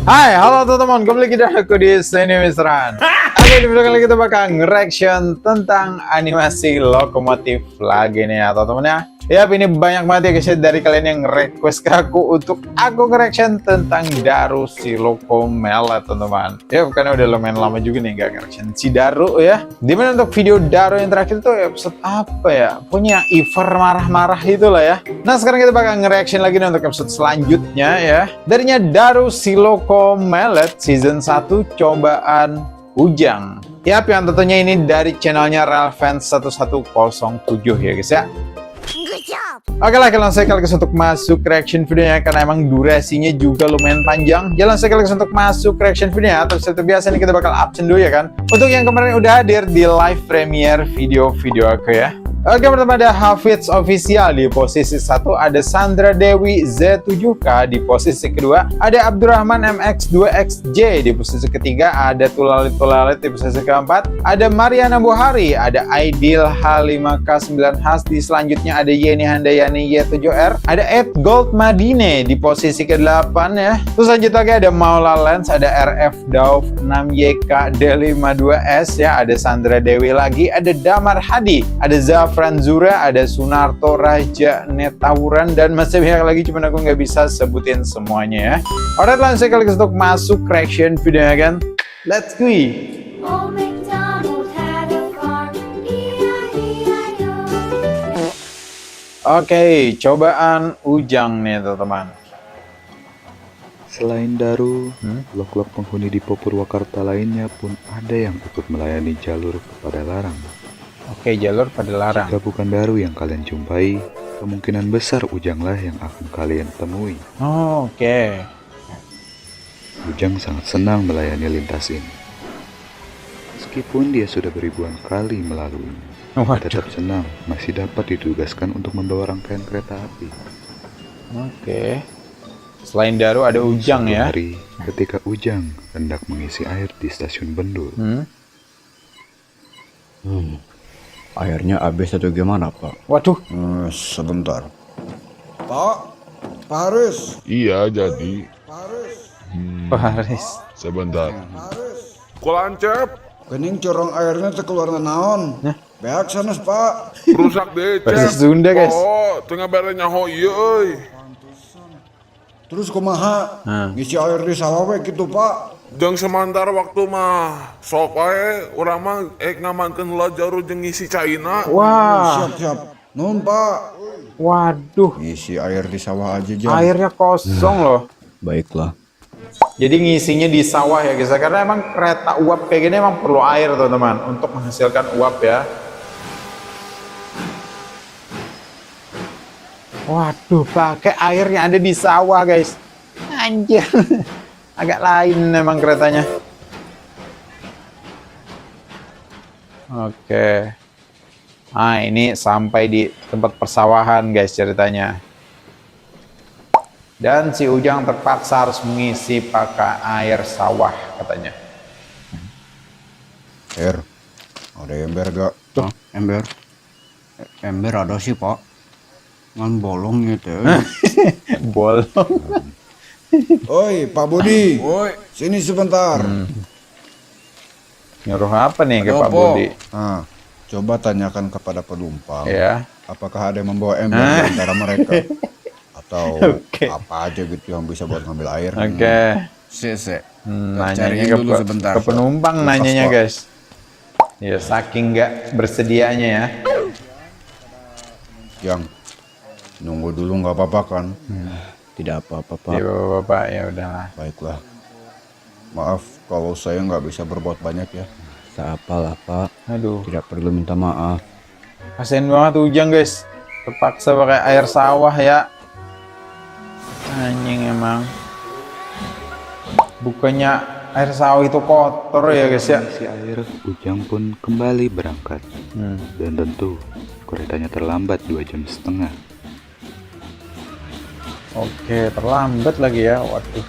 Hai, halo teman-teman, kembali kita aku di sini Misran. Oke, di video kali kita bakal nge-reaction tentang animasi lokomotif lagi nih ya teman-teman ya. Yap, ini banyak banget ya guys ya dari kalian yang request ke aku untuk aku nge-reaction tentang Daru si Lokomelet teman-teman. Ya, karena udah lumayan lama juga nih gak nge-reaction si Daru ya. Dimana untuk video Daru yang terakhir tuh episode apa ya? Punya Iver marah-marah itulah ya. Nah, sekarang kita bakal nge-reaction lagi nih untuk episode selanjutnya ya. Darinya Daru si Lokomelet season 1 cobaan Ujang. Yap, yang tentunya ini dari channelnya Relevance 1107 ya guys ya. Oke lah, langsung sekali untuk masuk reaction videonya karena emang durasinya juga lumayan panjang. Jalan sekali untuk masuk reaction videonya. Terus seperti biasa nih kita bakal absen dulu ya kan. Untuk yang kemarin udah hadir di live premiere video-video aku ya. Oke, pertama ada Hafiz Official di posisi 1, ada Sandra Dewi Z7K di posisi kedua, ada Abdurrahman MX2XJ di posisi ketiga, ada Tulalit di posisi keempat, ada Mariana Buhari, ada Aidil H5K9 Has di selanjutnya, ada Yeni Handayani Y7R, ada Ed Gold Madine di posisi ke-8 ya. Terus lanjut lagi ada Maula Lens, ada RF Dauf 6YK D52S ya, ada Sandra Dewi lagi, ada Damar Hadi, ada Zafran Zura, ada Sunarto Raja Netawuran, dan masih banyak lagi, cuman aku nggak bisa sebutin semuanya ya. Alright, langsung kali untuk masuk reaction videonya kan. Let's go. Oke, cobaan Ujang nih teman-teman. Selain Daru, blok-blok penghuni di Purwakarta lainnya pun ada yang ikut melayani jalur kepada Larang. Oke, jalur pada Larang. Jika bukan Daru yang kalian jumpai, kemungkinan besar Ujanglah yang akan kalian temui. Oh, oke. Ujang sangat senang melayani lintas ini. Meskipun dia sudah beribuan kali melaluinya, tetap senang masih dapat ditugaskan untuk membawa rangkaian kereta api. Oke. Selain Daru ada Ujang Suatu ya. hari ketika Ujang hendak mengisi air di stasiun Bendul. Airnya habis atau gimana, Pak? Waduh. Sebentar. Pak Haris. Iya, jadi Pak Haris. sebentar. Kulancep, Kening corong airnya teh keluar naon. Beak sanes, Pak. rusak deh, Bahasa cep. Sunda, guys. Oh, tengah berenya ho iya, euy. Terus kumaha? Ngisi air di sawah we gitu, Pak. Jeung sementara waktu mah sok wae urang mah ngamankeun heula jaru jeung ngisi caina. Wah. Siap. Nun, Pak. Waduh. Ngisi air di sawah aja, Jam. Airnya kosong loh. Baiklah. Jadi ngisinya di sawah ya guys. Karena emang kereta uap kayak gini emang perlu air teman-teman untuk menghasilkan uap ya. Waduh, pakai air yang ada di sawah guys. Anjir. Agak lain emang keretanya. Oke. Nah, ini sampai di tempat persawahan guys ceritanya. Dan si Ujang terpaksa harus mengisi pakai air sawah katanya. Ada ember gak? Hah? Ember ada sih, Pak. Ngan bolong gitu. Bolong. Oi, Pak Budi. Woi, Sini sebentar. Nyuruh apa nih ke Ada Pak apa? Budi? Nah, coba tanyakan kepada penumpang. Ya. Apakah ada yang membawa ember di antara mereka? Atau Oke. apa aja gitu yang bisa buat ngambil air? Oke. se. Nanyanya Cariin ke, dulu sebentar. ke penumpang Lepas, nanyanya Pak. guys. Ya saking nggak bersedianya ya. Yang nunggu dulu nggak apa-apa kan? Tidak apa-apa, Pak. Ya bapak-bapak ya udahlah. Baiklah. Maaf kalau saya nggak bisa berbuat banyak ya. Apalah, Pak. Aduh, Tidak perlu minta maaf. kasian banget Ujang guys. Terpaksa pakai air sawah ya. Anjing emang. Bukannya air sawah itu kotor ya guys ya. Mengisi air, Ujang pun kembali berangkat. Dan tentu keretanya terlambat 2,5 jam. Oke, terlambat lagi ya. Waduh.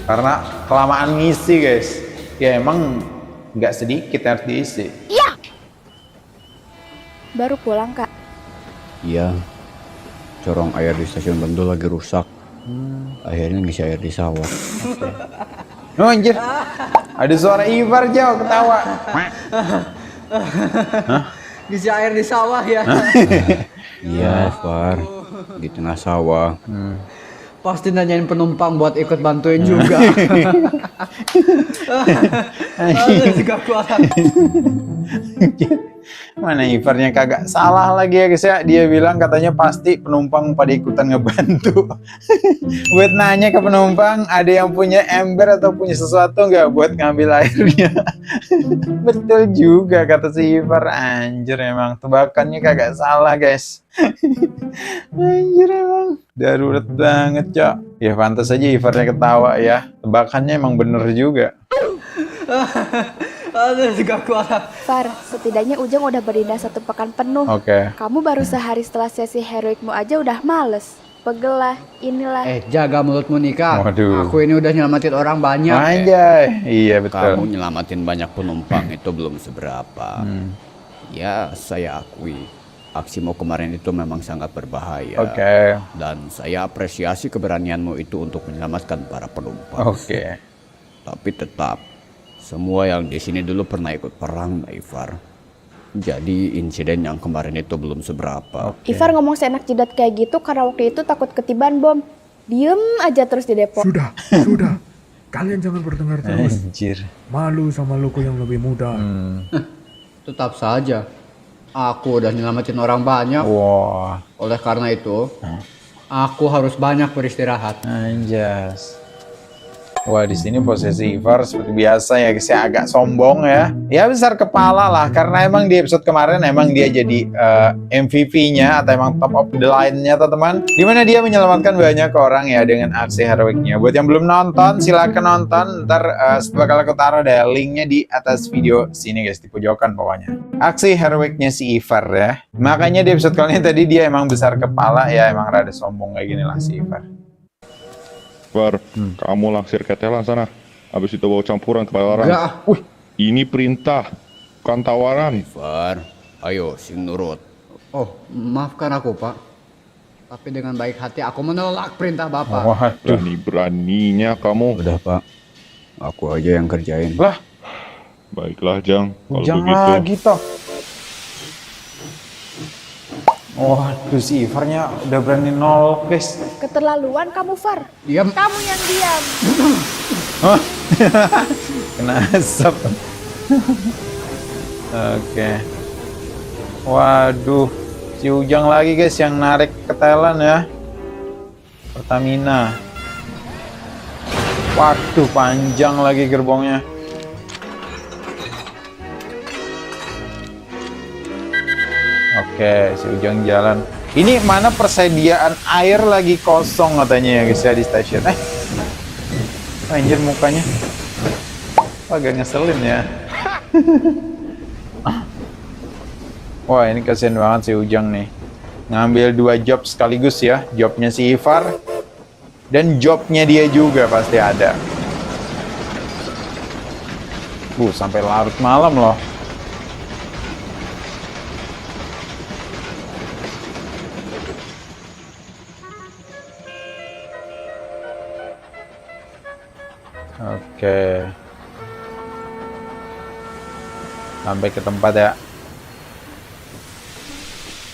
Karena kelamaan ngisi guys. Ya emang nggak sedikit yang harus diisi. Baru pulang, Kak. Iya. Corong air di stasiun Bendul lagi rusak. Akhirnya ngisi air di sawah. Oh, anjir. Ada suara Ivar jauh ketawa. Ngisi air di sawah ya. Iya, Far. Di tengah sawah. Pasti nanyain penumpang buat ikut bantuin juga. Aduh, gak kuat. Mana Ivarnya kagak salah lagi ya guys ya. Dia bilang katanya pasti penumpang pada ikutan ngebantu. Buat nanya ke penumpang, ada yang punya ember atau punya sesuatu nggak buat ngambil airnya. Betul juga kata si Ivar. Anjir emang tebakannya kagak salah guys. Anjir emang darurat banget cok. Ya pantas aja Ivarnya ketawa ya. Tebakannya emang bener juga. Aduh, gak kuat. Far, setidaknya Ujang udah berdina 1 pekan penuh. Oke. Kamu baru sehari setelah sesi heroikmu aja udah males. Pegel lah, inilah. Jaga mulutmu Nika. Waduh. Aku ini udah nyelamatin orang banyak. Anjay. Iya betul. Kamu nyelamatin banyak penumpang itu belum seberapa. Ya, saya akui. Aksimu kemarin itu memang sangat berbahaya. Oke. Dan saya apresiasi keberanianmu itu untuk menyelamatkan para penumpang. Oke. Tapi tetap, semua yang di sini dulu pernah ikut perang, Ivar. Jadi insiden yang kemarin itu belum seberapa. Ivar ngomong seenak jidat kayak gitu karena waktu itu takut ketiban bom. Diem aja terus di depo. Sudah. Kalian jangan bertengkar terus. Anjir. Malu sama Loko yang lebih muda. Tetap saja, aku udah nyelamatin orang banyak. Wah. Oleh karena itu, aku harus banyak beristirahat. Anjas. Wah, di sini posisi Ivar seperti biasa ya guys ya, agak sombong ya. Ya besar kepala lah karena emang di episode kemarin emang dia jadi MVP-nya atau emang top of the line-nya teman-teman. Dimana dia menyelamatkan banyak orang ya dengan aksi heroiknya. Buat yang belum nonton silakan nonton. Ntar bakal aku taruh deh linknya di atas video sini guys, di pojokan bawahnya. Aksi heroiknya si Ivar ya. Makanya di episode kali ini tadi dia emang besar kepala ya, emang rada sombong kayak gini lah si Ivar. Var, kamu langsir ketelan sana. Habis itu bawa campuran ke orang. Enggak. Ini perintah, bukan tawaran. Ivar, ayo sing nurut. Oh, maafkan aku, Pak. Tapi dengan baik hati aku menolak perintah Bapak. Waduh. Berani-beraninya kamu. Udah, Pak. Aku aja yang kerjain. Lah, Baiklah, Jang. Kalau jangan begitu. lagi toh. Waduh, si Ivarnya udah berani nol, guys. Keterlaluan kamu, Far. Diam. Kamu yang diam. Kena asap. Oke. Waduh, si Ujang lagi guys yang narik ketelan ya. Pertamina. Waduh, panjang lagi gerbongnya. Oke, si Ujang jalan. Ini mana persediaan air lagi kosong katanya ya guys ya di stasiun. Anjir mukanya. Agak ngeselin ya. Wah, ini kasihan banget si Ujang nih. Ngambil 2 job sekaligus ya. Jobnya si Ivar dan jobnya dia juga pasti ada. Sampai larut malam loh. Oke. Sampai ke tempat ya.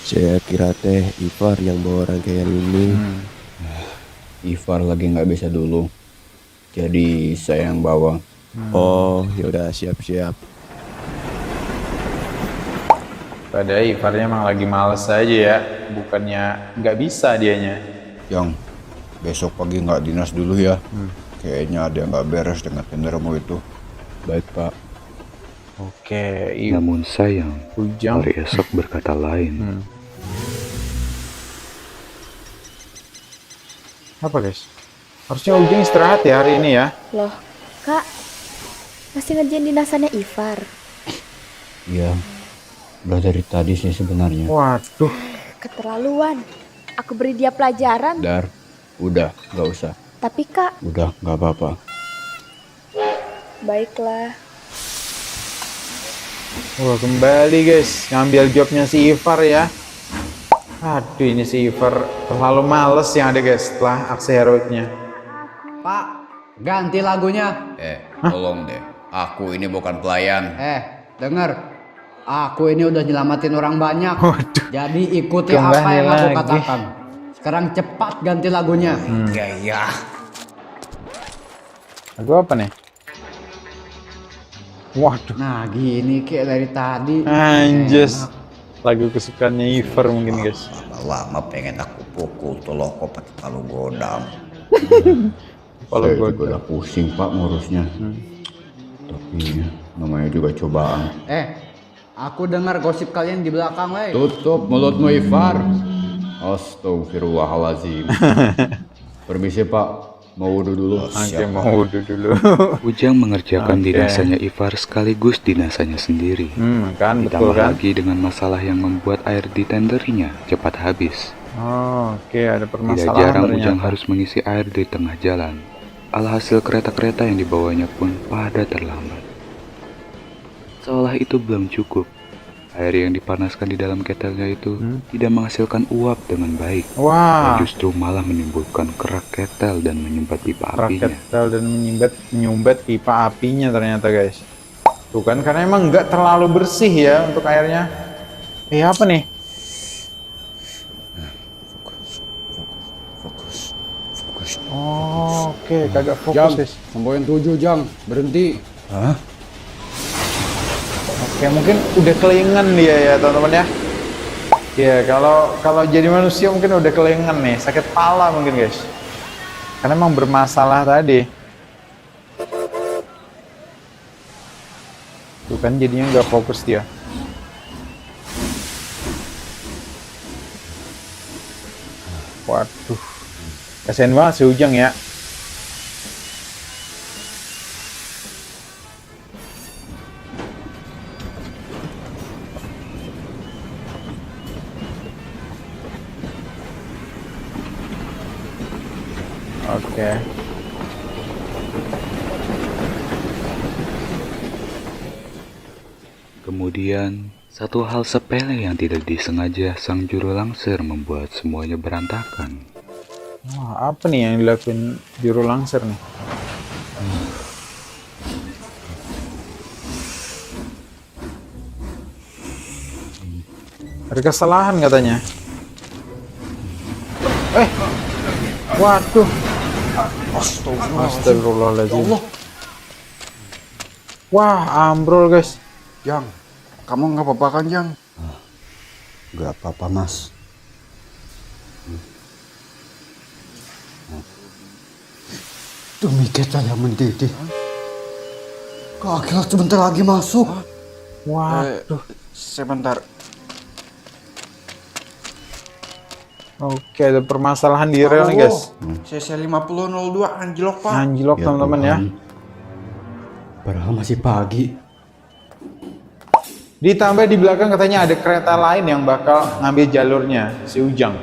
Saya kira teh Ivar yang bawa rangkaian ini. Ivar lagi nggak bisa dulu. Jadi saya yang bawa. Oh, yaudah siap-siap. Padahal Ivarnya emang lagi males aja ya. Bukannya nggak bisa dianya. Yang besok pagi nggak dinas dulu ya. Kayaknya ada yang nggak beres dengan tendermu itu. Baik, Pak. Oke, Namun sayang, Ujang. hari esok berkata lain. Apa guys? Harusnya Ujang istirahat ya hari ini ya. Loh, Kak. Masih ngerjain dinasannya Ivar. Iya. Udah dari tadi sih sebenarnya. Waduh. Keterlaluan. Aku beri dia pelajaran. Dar, udah, nggak usah. Tapi Kak, Udah, nggak apa-apa. baiklah. Wah, kembali guys. Ngambil jobnya si Ivar ya. Aduh, ini si Ivar terlalu males yang ada guys setelah aksi heroiknya. Pak, Ganti lagunya. Tolong deh. Aku ini bukan pelayan. Denger. Aku ini udah nyelamatin orang banyak. Jadi ikuti Kembali apa yang aku lagi. katakan. Sekarang cepat ganti lagunya. Iya. Lagu apa nih? Waduh, Nah gini kayak dari tadi. anjas. Lagu kesukaannya Ivar mungkin guys. Lama pengen aku pukul tuh loko pakai palu godam. Kalau Saya gue juga udah pusing pak ngurusnya. Tapi namanya juga cobaan. Aku dengar gosip kalian di belakang, weh. Tutup mulutmu, Ivar. Astagfirullahaladzim. Permisi pak, mau wudhu dulu. Oke, mau wudhu dulu. Ujang mengerjakan Oke. dinasanya Ivar sekaligus dinasanya sendiri. Kan betul Ditambah kan? lagi dengan masalah yang membuat air di tenderinya cepat habis. Oh, oke, ada Tidak permasalahan jarang ternyata. Ujang harus mengisi air di tengah jalan. Alhasil kereta-kereta yang dibawanya pun pada terlambat. Seolah itu belum cukup, air yang dipanaskan di dalam ketelnya itu tidak menghasilkan uap dengan baik. Wah, Dan justru malah menimbulkan kerak ketel dan menyumbat pipa apinya. raketel dan menyumbat pipa apinya ternyata guys. Tuh kan, karena emang nggak terlalu bersih ya untuk airnya. Apa nih? Fokus. Oh, oke, kagak fokus Jang, guys. semboyan 7 Jang, berhenti. Oke, mungkin udah kelingan dia ya teman-teman ya. Ya, kalau jadi manusia mungkin udah kelingan nih, sakit kepala mungkin guys. Karena emang bermasalah tadi. Tuh kan jadinya nggak fokus dia. Waduh, kasian banget si Ujang ya. Oke. Kemudian, satu hal sepele yang tidak disengaja sang juru langsir membuat semuanya berantakan. Wah, apa nih yang dilakuin juru langsir nih? Ada kesalahan katanya. Waduh. Astagfirullahaladzim. Wah, ambrol guys. Jang, kamu nggak apa-apa kan Jang? Nggak apa-apa mas. Demi kita yang mendidih. Kak Akila sebentar lagi masuk. Waduh. Sebentar. Oke, ada permasalahan di rel nih guys. CC 5002 anjlok pak. Anjlok teman-teman ya. Padahal masih pagi. Ditambah di belakang katanya ada kereta lain yang bakal ngambil jalurnya, si Ujang.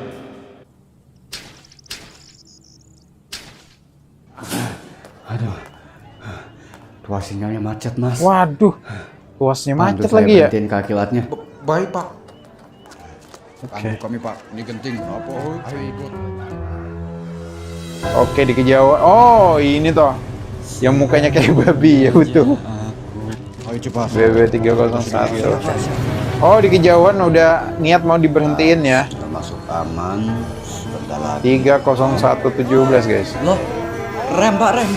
Aduh. Ruas sinyalnya macet mas. Waduh, tuasnya Bantu macet saya lagi ya. berhentiin kaki latnya. Baik pak. Oke. Kami pak, ini genting. Apa? Ayo ikut. Oke, di kejauhan. Oh, ini toh. Yang mukanya kayak babi ya utuh. Ayo cepat. BB301. Oh, di kejauhan udah niat mau diberhentiin ya. Sudah masuk aman. Sebentar lagi. 30117 guys. Loh, rem pak rem.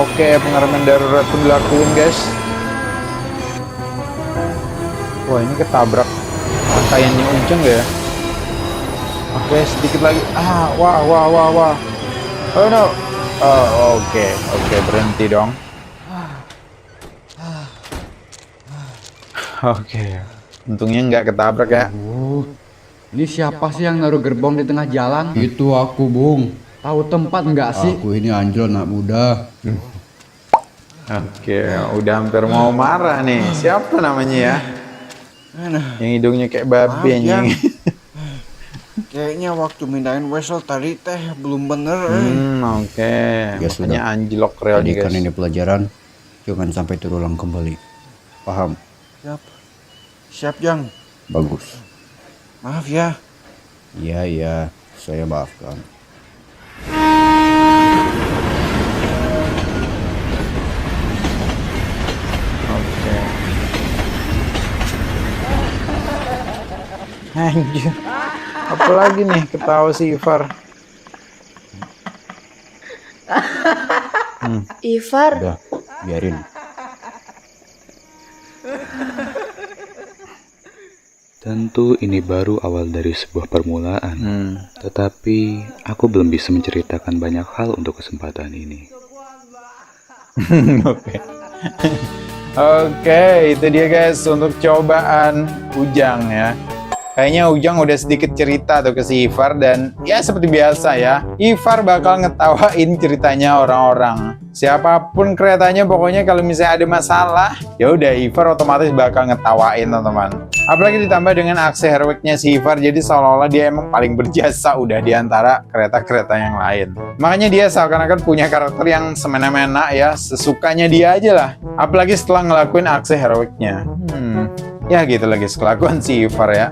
Oke, pengereman darurat pun dilakuin guys. Wah, ini ketabrak rangkaiannya Ujang nggak ya? Oke, sedikit lagi. Wah. Oh no. Oh, oke, berhenti dong. Oke, untungnya nggak ketabrak ya. Ini siapa sih yang naruh gerbong di tengah jalan? Itu aku, Bung. Tahu tempat nggak sih? Aku ini anjol anak muda. Oke, udah hampir mau marah nih. Siapa namanya ya? Yang hidungnya kayak babi anjing. Kayaknya waktu mindahin wesel tadi teh belum bener. Oke. Ya Makanya sudah. anjlok rel nih Jadikan guys. ini pelajaran. Jangan sampai terulang kembali. Paham? Siap Jang. Bagus. Maaf ya. Iya, saya maafkan. Anjir. Apalagi nih ketawa si Ivar. Ivar, Udah, biarin. Tentu ini baru awal dari sebuah permulaan, tetapi aku belum bisa menceritakan banyak hal untuk kesempatan ini. Oke. Oke, itu dia guys untuk cobaan Ujang ya. Kayaknya Ujang udah sedikit cerita tuh ke si Ivar dan ya seperti biasa ya, Ivar bakal ngetawain ceritanya orang-orang. Siapapun keretanya pokoknya kalau misalnya ada masalah, ya udah Ivar otomatis bakal ngetawain teman-teman. Apalagi ditambah dengan aksi heroiknya si Ivar, jadi seolah-olah dia emang paling berjasa udah di antara kereta-kereta yang lain. Makanya dia seakan-akan punya karakter yang semena-mena ya, sesukanya dia aja lah. Apalagi setelah ngelakuin aksi heroiknya. Ya gitu lagi kelakuan si Ivar ya.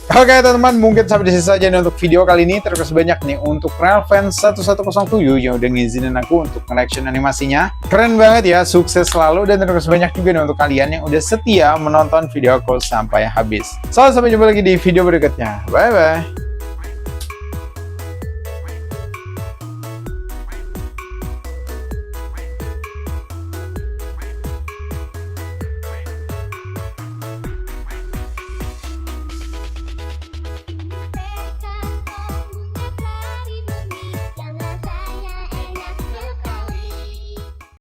Oke teman-teman, mungkin sampai di sini saja nih untuk video kali ini. Terima kasih banyak nih untuk Relfans 1107 yang udah ngizinin aku untuk nge-reaction animasinya. Keren banget ya, sukses selalu. Dan terima kasih banyak juga nih untuk kalian yang udah setia menonton video aku sampai habis. So, sampai jumpa lagi di video berikutnya. Bye-bye.